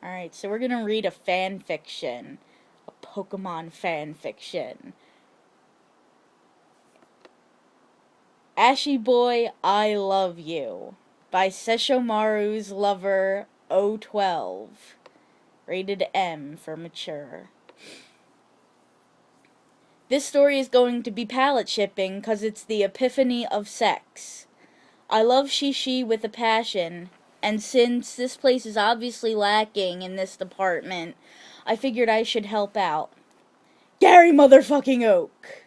Alright, so we're gonna read a fan fiction. A Pokemon fan fiction. Ashyboy, I Love You by Sesshomaru's Lover 012. Rated M for mature. This story is going to be palette shipping because it's the epiphany of sex. I love Shishi with a passion, and since this place is obviously lacking in this department, I figured I should help out. Gary motherfucking Oak!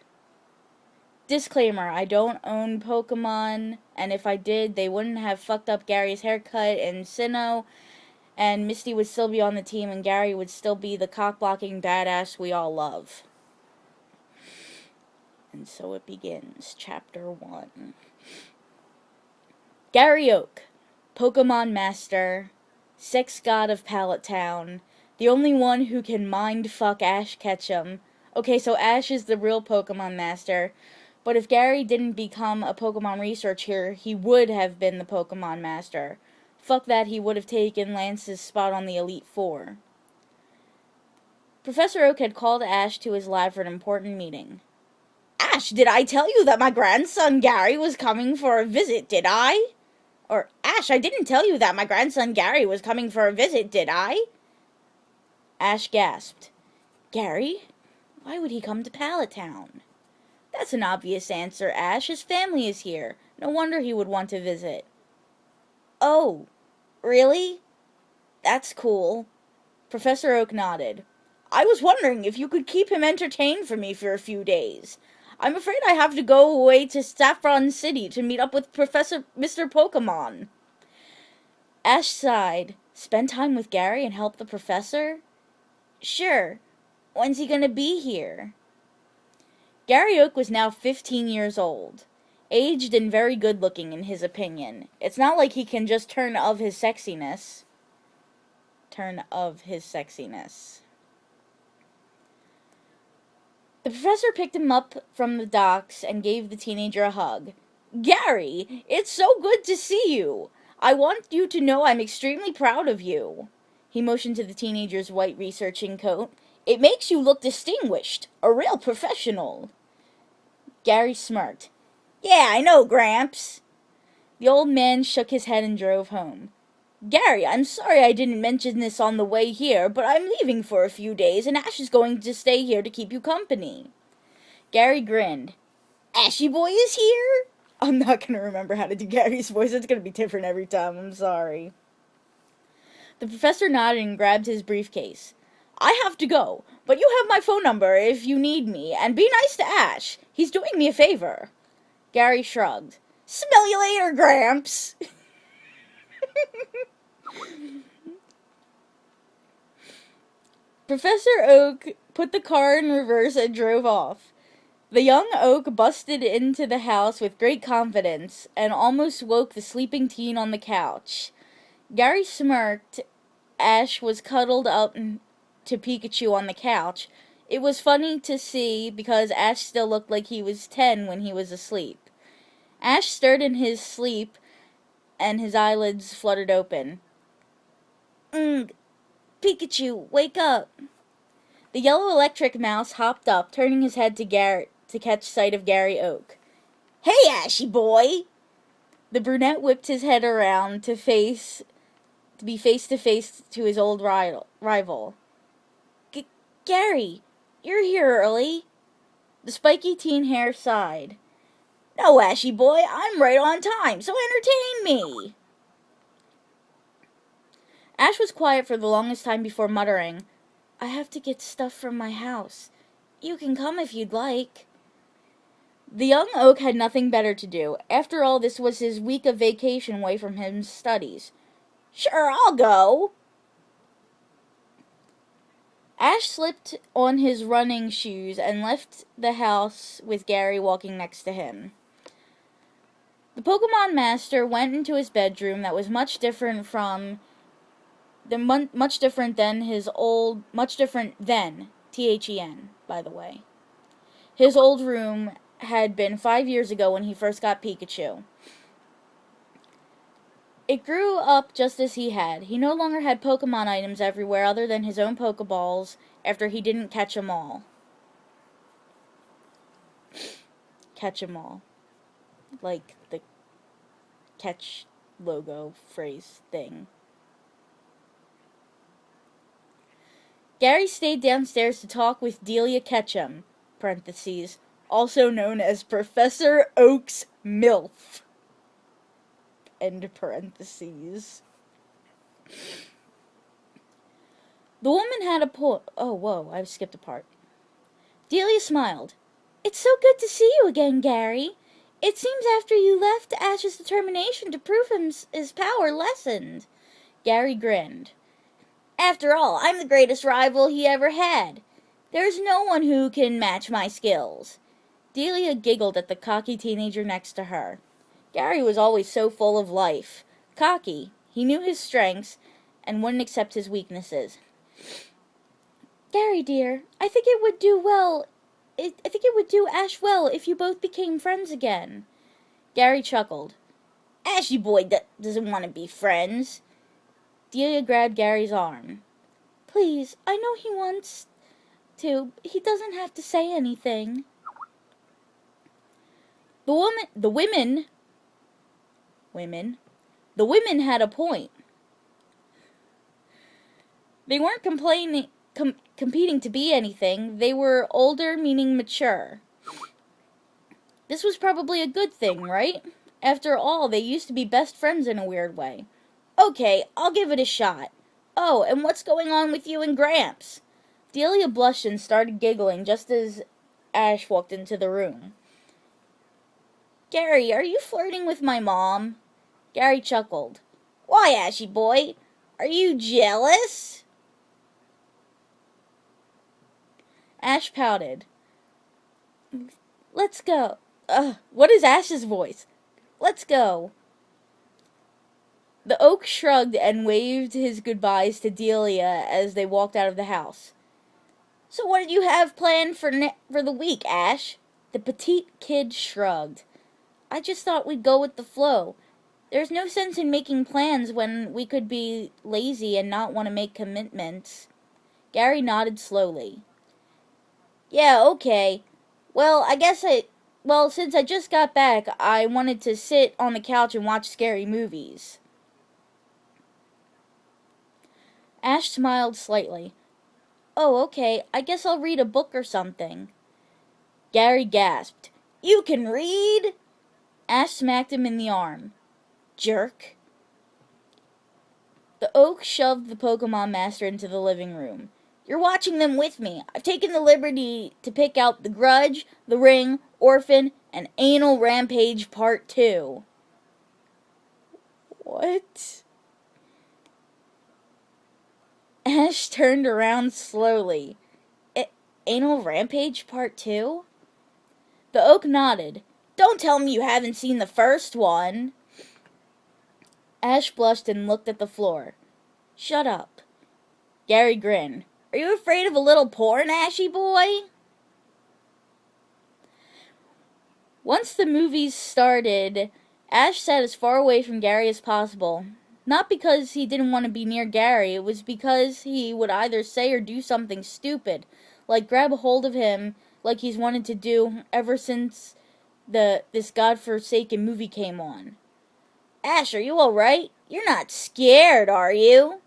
Disclaimer, I don't own Pokemon, and if I did, they wouldn't have fucked up Gary's haircut in Sinnoh, and Misty would still be on the team, and Gary would still be the cock-blocking badass we all love. And so it begins, Chapter 1. Gary Oak, Pokemon Master, sex god of Pallet Town, the only one who can mind-fuck Ash Ketchum. Okay, so Ash is the real Pokemon Master, but if Gary didn't become a Pokemon researcher, he would have been the Pokemon Master. Fuck that, he would have taken Lance's spot on the Elite Four. Professor Oak had called Ash to his lab for an important meeting. Ash, did I tell you that my grandson Gary was coming for a visit, did I? Or, Ash, I didn't tell you that my grandson Gary was coming for a visit, did I? Ash gasped. Gary? Why would he come to Pallet Town? That's an obvious answer, Ash. His family is here. No wonder he would want to visit. Oh, really? That's cool. Professor Oak nodded. I was wondering if you could keep him entertained for me for a few days. I'm afraid I have to go away to Saffron City to meet up with Mr. Pokemon. Ash sighed. Spend time with Gary and help the professor? Sure. When's he gonna be here? Gary Oak was now 15 years old. Aged and very good-looking in his opinion. It's not like he can just turn of his sexiness. The professor picked him up from the docks and gave the teenager a hug. Gary, it's so good to see you. I want you to know I'm extremely proud of you. He motioned to the teenager's white researching coat. It makes you look distinguished. A real professional. Gary smirked. Yeah, I know, Gramps. The old man shook his head and drove home. Gary, I'm sorry I didn't mention this on the way here, but I'm leaving for a few days, and Ash is going to stay here to keep you company. Gary grinned. Ashyboy is here? I'm not going to remember how to do Gary's voice. It's going to be different every time. I'm sorry. The professor nodded and grabbed his briefcase. I have to go, but you have my phone number if you need me, and be nice to Ash. He's doing me a favor. Gary shrugged. Smell you later, Gramps. Professor Oak put the car in reverse and drove off. The young Oak busted into the house with great confidence and almost woke the sleeping teen on the couch. Gary smirked. Ash was cuddled up to Pikachu on the couch. It was funny to see because Ash still looked like he was 10 when he was asleep. Ash stirred in his sleep and his eyelids fluttered open. Pikachu, wake up. The yellow electric mouse hopped up, turning his head to catch sight of Gary Oak. Hey, Ashyboy! The brunette whipped his head around to be face to face to his old rival. Gary, you're here early. The spiky teen hair sighed. No, Ashyboy, I'm right on time, so entertain me. Ash was quiet for the longest time before muttering, I have to get stuff from my house. You can come if you'd like. The young Oak had nothing better to do. After all, this was his week of vacation away from his studies. Sure, I'll go. Ash slipped on his running shoes and left the house with Gary walking next to him. The Pokemon Master went into his bedroom that was much different than THEN, by the way. His old room had been 5 years ago when he first got Pikachu. It grew up just as he had. He no longer had Pokemon items everywhere other than his own Pokeballs after he didn't catch 'em all. Catch 'em all. Like the catch logo phrase thing. Gary stayed downstairs to talk with Delia Ketchum, parentheses, also known as Professor Oak's MILF. End parentheses. The woman had a oh, whoa, I skipped a part. Delia smiled. It's so good to see you again, Gary. It seems after you left, Ash's determination to prove his power lessened. Gary grinned. After all, I'm the greatest rival he ever had. There's no one who can match my skills. Delia giggled at the cocky teenager next to her. Gary was always so full of life. Cocky. He knew his strengths and wouldn't accept his weaknesses. Gary, dear, I think it would do Ash well if you both became friends again. Gary chuckled. Ashyboy doesn't want to be friends. Delia grabbed Gary's arm. Please, I know he wants to. He doesn't have to say anything. The women had a point. They weren't competing to be anything. They were older, meaning mature. This was probably a good thing, right? After all, they used to be best friends in a weird way. Okay, I'll give it a shot. Oh, and what's going on with you and Gramps? Delia blushed and started giggling just as Ash walked into the room. Gary, are you flirting with my mom? Gary chuckled. Why, Ashyboy? Are you jealous? Ash pouted. Let's go. What is Ash's voice? Let's go. The oak shrugged and waved his goodbyes to Delia as they walked out of the house. So what did you have planned for the week, Ash? The petite kid shrugged. I just thought we'd go with the flow. There's no sense in making plans when we could be lazy and not want to make commitments. Gary nodded slowly. Yeah, okay. Since I just got back, I wanted to sit on the couch and watch scary movies. Ash smiled slightly. Oh, okay, I guess I'll read a book or something. Gary gasped. You can read? Ash smacked him in the arm. Jerk. The oak shoved the Pokemon Master into the living room. You're watching them with me. I've taken the liberty to pick out The Grudge, The Ring, Orphan, and Anal Rampage Part 2. What? Ash turned around slowly. Anal Rampage Part 2? The oak nodded. Don't tell me you haven't seen the first one. Ash blushed and looked at the floor. Shut up. Gary grinned. Are you afraid of a little porn, Ashyboy? Once the movies started, Ash sat as far away from Gary as possible. Not because he didn't want to be near Gary, it was because he would either say or do something stupid, like grab a hold of him like he's wanted to do ever since this godforsaken movie came on. Ash, are you alright? You're not scared, are you?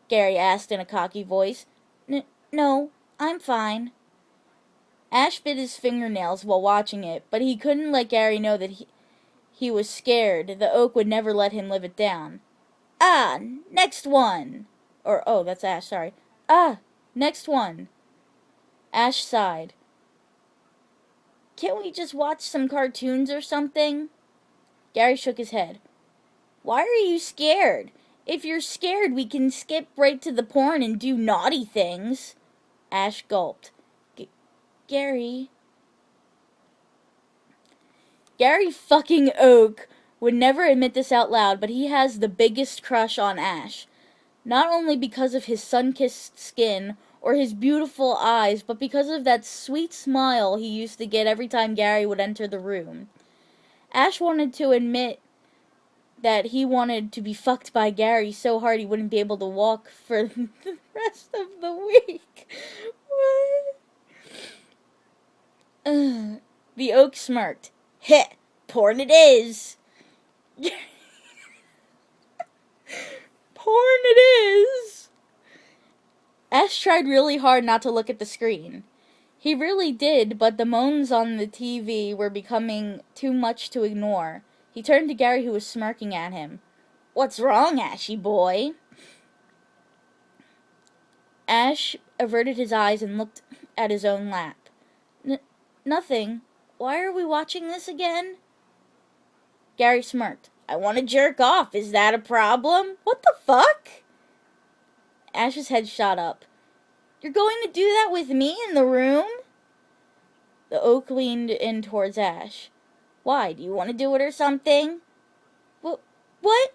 Gary asked in a cocky voice. No, I'm fine. Ash bit his fingernails while watching it, but he couldn't let Gary know that he was scared. The oak would never let him live it down. Next one. That's Ash, sorry. Next one. Ash sighed. Can't we just watch some cartoons or something? Gary shook his head. Why are you scared? If you're scared, we can skip right to the porn and do naughty things. Ash gulped. Gary fucking Oak would never admit this out loud, but he has the biggest crush on Ash. Not only because of his sun-kissed skin or his beautiful eyes, but because of that sweet smile he used to get every time Gary would enter the room. Ash wanted to admit that he wanted to be fucked by Gary so hard he wouldn't be able to walk for the rest of the week. What? The oak smirked. Heh, porn it is. Porn it is. Ash tried really hard not to look at the screen. He really did, but the moans on the TV were becoming too much to ignore. He turned to Gary, who was smirking at him. What's wrong, Ashyboy? Ash averted his eyes and looked at his own lap. Nothing. Why are we watching this again? Gary smirked. I want to jerk off. Is that a problem? What the fuck? Ash's head shot up. You're going to do that with me in the room? The oak leaned in towards Ash. Why? Do you want to do it or something? What?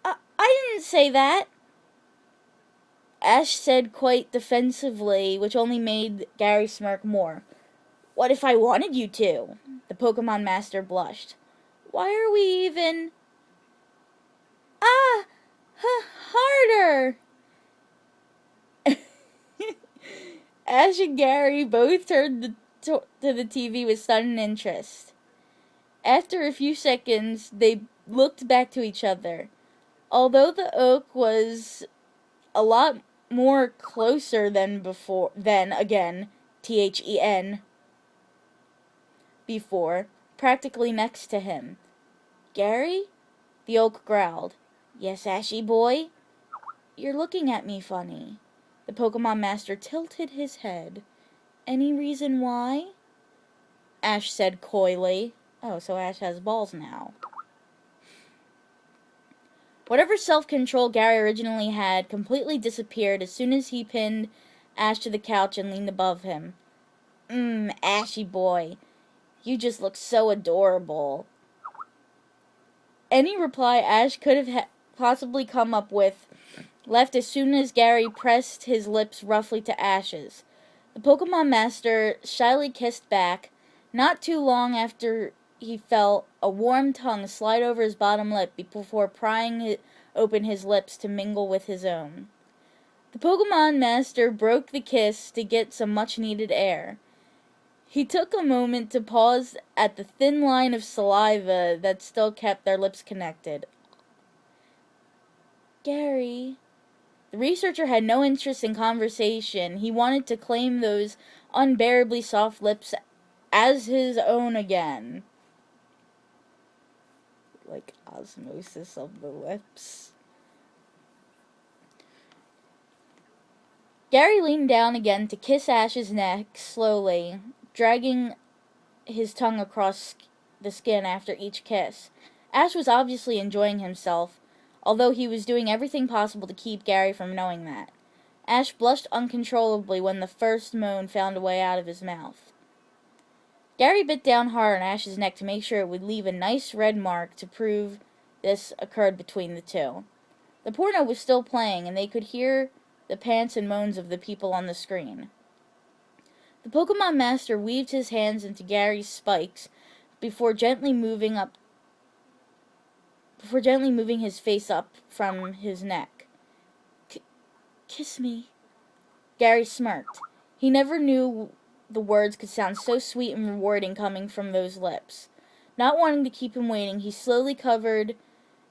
I didn't say that. Ash said quite defensively, which only made Gary smirk more. What if I wanted you to? The Pokemon Master blushed. Why are we even... harder! Ash and Gary both turned to the TV with sudden interest. After a few seconds, they looked back to each other. Although the oak was a lot more closer than before, THEN, before, practically next to him. Gary? The oak growled. Yes, Ashyboy? You're looking at me funny. The Pokemon Master tilted his head. Any reason why? Ash said coyly. Oh, so Ash has balls now. Whatever self-control Gary originally had completely disappeared as soon as he pinned Ash to the couch and leaned above him. Ashyboy, you just look so adorable. Any reply Ash could have possibly come up with left as soon as Gary pressed his lips roughly to Ash's. The Pokemon Master shyly kissed back, not too long after he felt a warm tongue slide over his bottom lip before prying open his lips to mingle with his own. The Pokemon Master broke the kiss to get some much-needed air. He took a moment to pause at the thin line of saliva that still kept their lips connected. Gary... The researcher had no interest in conversation. He wanted to claim those unbearably soft lips as his own again. Like osmosis of the lips. Gary leaned down again to kiss Ash's neck slowly, dragging his tongue across the skin after each kiss. Ash was obviously enjoying himself, although he was doing everything possible to keep Gary from knowing that. Ash blushed uncontrollably when the first moan found a way out of his mouth. Gary bit down hard on Ash's neck to make sure it would leave a nice red mark to prove this occurred between the two. The porno was still playing, and they could hear the pants and moans of the people on the screen. The Pokemon Master weaved his hands into Gary's spikes before gently moving his face up from his neck. Kiss me. Gary smirked. He never knew the words could sound so sweet and rewarding coming from those lips. Not wanting to keep him waiting, he slowly covered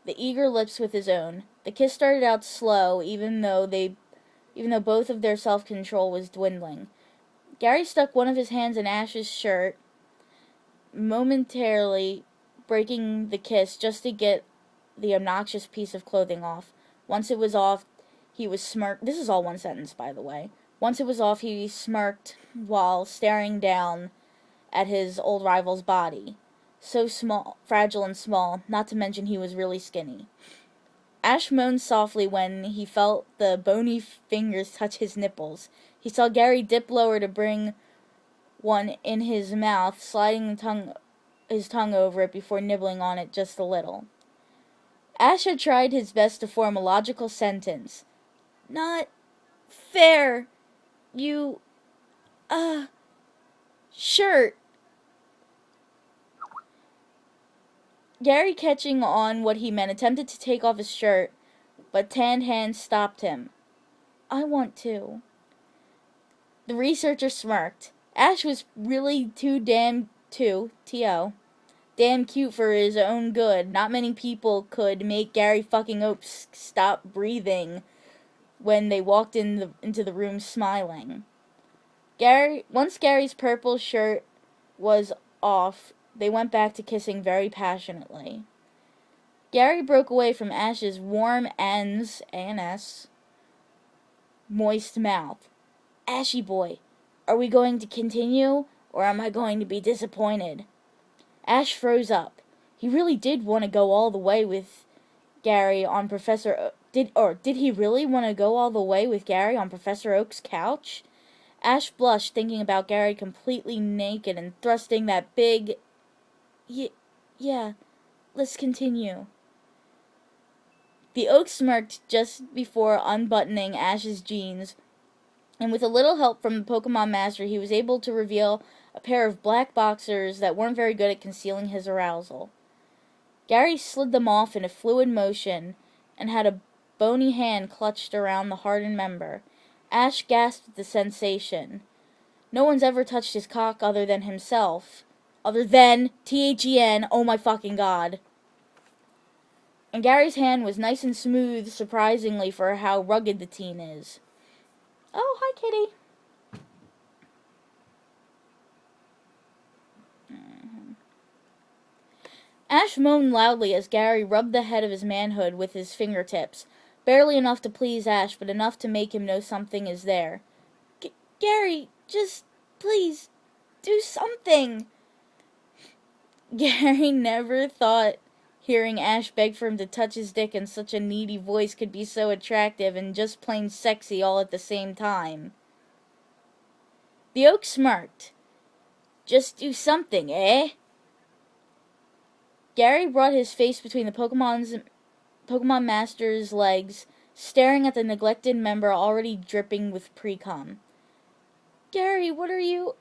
the eager lips with his own. The kiss started out slow, even though both of their self-control was dwindling. Gary stuck one of his hands in Ash's shirt, momentarily breaking the kiss just to get the obnoxious piece of clothing off. Once it was off, he was smirked. This is all one sentence, by the way. Once it was off, he smirked while staring down at his old rival's body. So small, fragile and small, not to mention he was really skinny. Ash moaned softly when he felt the bony fingers touch his nipples. He saw Gary dip lower to bring one in his mouth, sliding his tongue over it before nibbling on it just a little. Ash had tried his best to form a logical sentence. Not fair. You, shirt. Gary, catching on what he meant, attempted to take off his shirt, but tanned hands stopped him. I want to. The researcher smirked. Ash was really T-O, damn cute for his own good. Not many people could make Gary fucking Oaks stop breathing when they walked into the room smiling. Once Gary's purple shirt was off, they went back to kissing very passionately. Gary broke away from Ash's warm ends, A-N-S, moist mouth. Ashyboy, are we going to continue, or am I going to be disappointed? Ash froze up. He really did want to go all the way with Gary on did he really want to go all the way with Gary on Professor Oak's couch? Ash blushed, thinking about Gary completely naked and thrusting that big... Yeah, let's continue. The Oak smirked just before unbuttoning Ash's jeans, and with a little help from the Pokemon Master, he was able to reveal a pair of black boxers that weren't very good at concealing his arousal. Gary slid them off in a fluid motion and had a bony hand clutched around the hardened member. Ash gasped at the sensation. No one's ever touched his cock other than himself. Other than THEN, oh my fucking god. And Gary's hand was nice and smooth, surprisingly, for how rugged the teen is. Oh, hi, kitty. Ash moaned loudly as Gary rubbed the head of his manhood with his fingertips. Barely enough to please Ash, but enough to make him know something is there. Gary, just, please, do something. Gary never thought hearing Ash beg for him to touch his dick in such a needy voice could be so attractive and just plain sexy all at the same time. The Oak smirked. Just do something, eh? Gary brought his face between the Pokemon Master's legs, staring at the neglected member already dripping with pre-cum. Gary, what are you...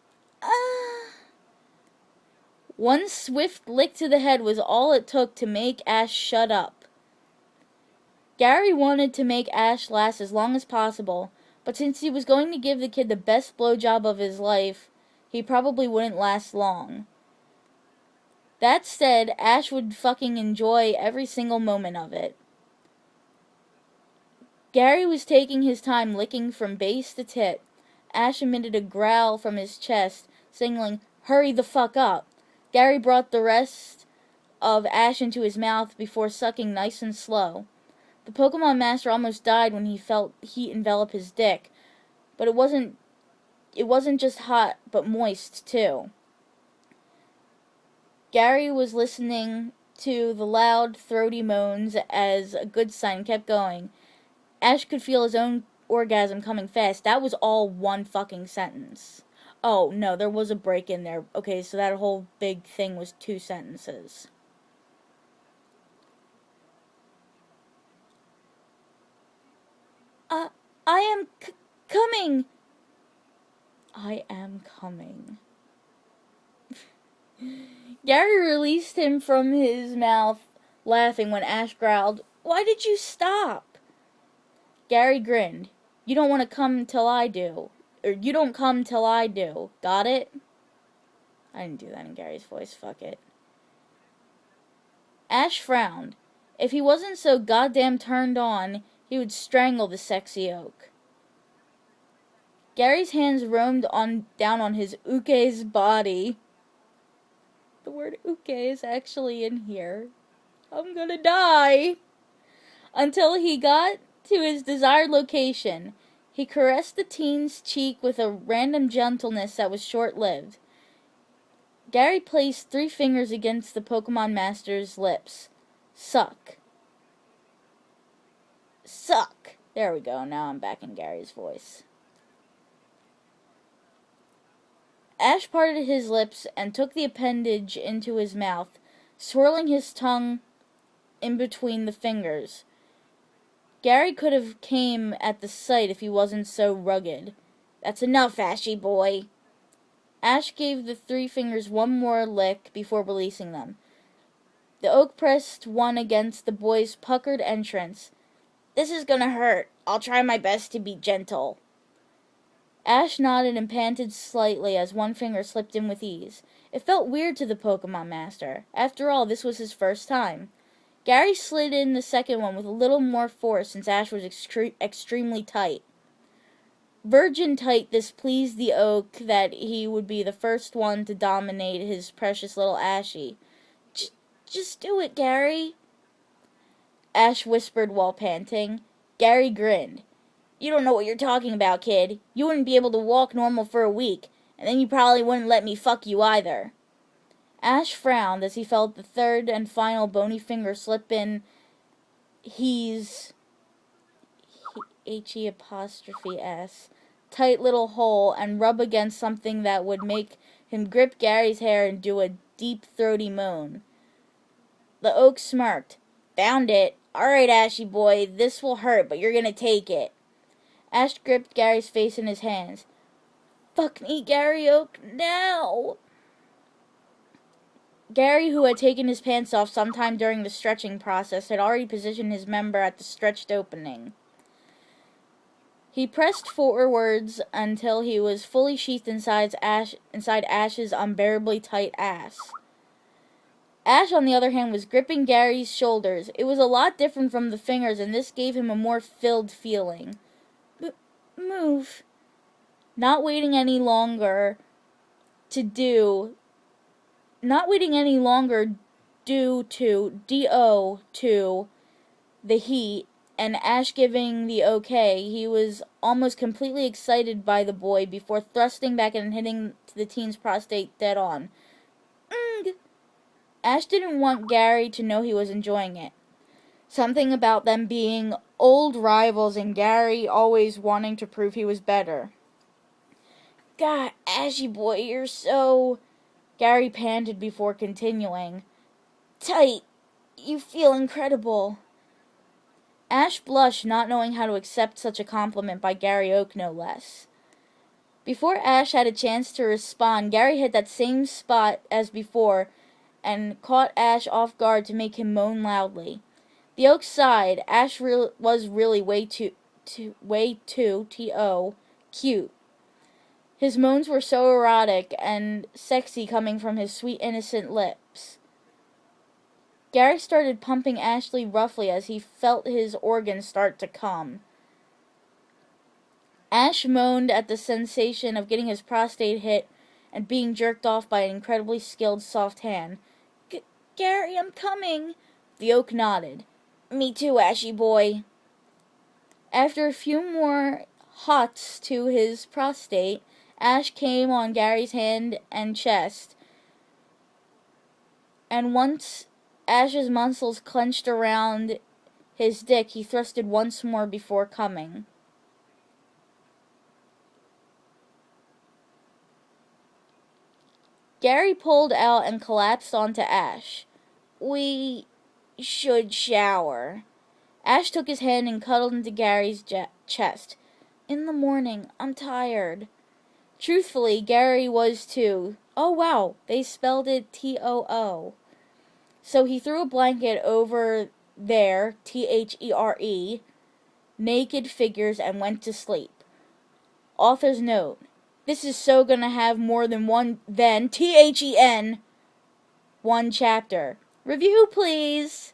One swift lick to the head was all it took to make Ash shut up. Gary wanted to make Ash last as long as possible, but since he was going to give the kid the best blowjob of his life, he probably wouldn't last long. That said, Ash would fucking enjoy every single moment of it. Gary was taking his time licking from base to tip. Ash emitted a growl from his chest, signaling, hurry the fuck up. Gary brought the rest of Ash into his mouth before sucking nice and slow. The Pokemon Master almost died when he felt heat envelop his dick, but it wasn't just hot, but moist too. Gary was listening to the loud, throaty moans as a good sign kept going. Ash could feel his own orgasm coming fast. That was all one fucking sentence. Oh, no, there was a break in there. Okay, so that whole big thing was 2 sentences. I am coming. I am coming. Gary released him from his mouth, laughing when Ash growled, why did you stop? Gary grinned. You don't want to come till I do. Or you don't come till I do. Got it? I didn't do that in Gary's voice. Fuck it. Ash frowned. If he wasn't so goddamn turned on, he would strangle the sexy Oak. Gary's hands roamed down on his Uke's body. The word Uke is actually in here. I'm gonna die. Until he got to his desired location. He caressed the teen's cheek with a random gentleness that was short-lived. Gary placed 3 fingers against the Pokemon Master's lips. Suck. Suck. There we go. Now I'm back in Gary's voice. Ash parted his lips and took the appendage into his mouth, swirling his tongue in between the fingers. Gary could have came at the sight if he wasn't so rugged. That's enough, Ashyboy. Ash gave the 3 fingers one more lick before releasing them. The oak pressed one against the boy's puckered entrance. This is gonna hurt. I'll try my best to be gentle. Ash nodded and panted slightly as one finger slipped in with ease. It felt weird to the Pokemon Master. After all, this was his first time. Gary slid in the second one with a little more force since Ash was extremely tight. Virgin tight, this pleased the oak that he would be the first one to dominate his precious little Ashy. Just do it, Gary, Ash whispered while panting. Gary grinned. You don't know what you're talking about, kid. You wouldn't be able to walk normal for a week, and then you probably wouldn't let me fuck you either. Ash frowned as he felt the third and final bony finger slip in his H-E-apostrophe-S tight little hole and rub against something that would make him grip Gary's hair and do a deep throaty moan. The oak smirked. Found it. Alright, Ashy boy, this will hurt, but you're gonna take it. Ash gripped Gary's face in his hands. Fuck me, Gary Oak, now! Gary, who had taken his pants off sometime during the stretching process, had already positioned his member at the stretched opening. He pressed forwards until he was fully sheathed inside Ash's unbearably tight ass. Ash, on the other hand, was gripping Gary's shoulders. It was a lot different from the fingers, and this gave him a more filled feeling. Move. Not waiting any longer due to the heat, and Ash giving the okay, he was almost completely excited by the boy before thrusting back and hitting the teen's prostate dead on. Ash didn't want Gary to know he was enjoying it. Something about them being old rivals and Gary always wanting to prove he was better. God, Ashy boy, you're so... Gary panted before continuing. Tight. You feel incredible. Ash blushed, not knowing how to accept such a compliment by Gary Oak, no less. Before Ash had a chance to respond, Gary hit that same spot as before and caught Ash off guard to make him moan loudly. The oak sighed. Ash was really way too cute. His moans were so erotic and sexy coming from his sweet innocent lips. Gary started pumping Ashley roughly as he felt his organs start to come. Ash moaned at the sensation of getting his prostate hit and being jerked off by an incredibly skilled soft hand. Gary, I'm coming. The oak nodded. Me too, Ashy boy. After a few more hots to his prostate, Ash came on Gary's hand and chest, and once Ash's muscles clenched around his dick, he thrusted once more before coming. Gary pulled out and collapsed onto Ash. We should shower. Ash took his hand and cuddled into Gary's chest. In the morning, I'm tired. Truthfully, Gary was too. Oh wow, they spelled it T-O-O. So he threw a blanket over their, T-H-E-R-E, naked figures and went to sleep. Author's note. This is so gonna have more than one T-H-E-N, one chapter. Review, please!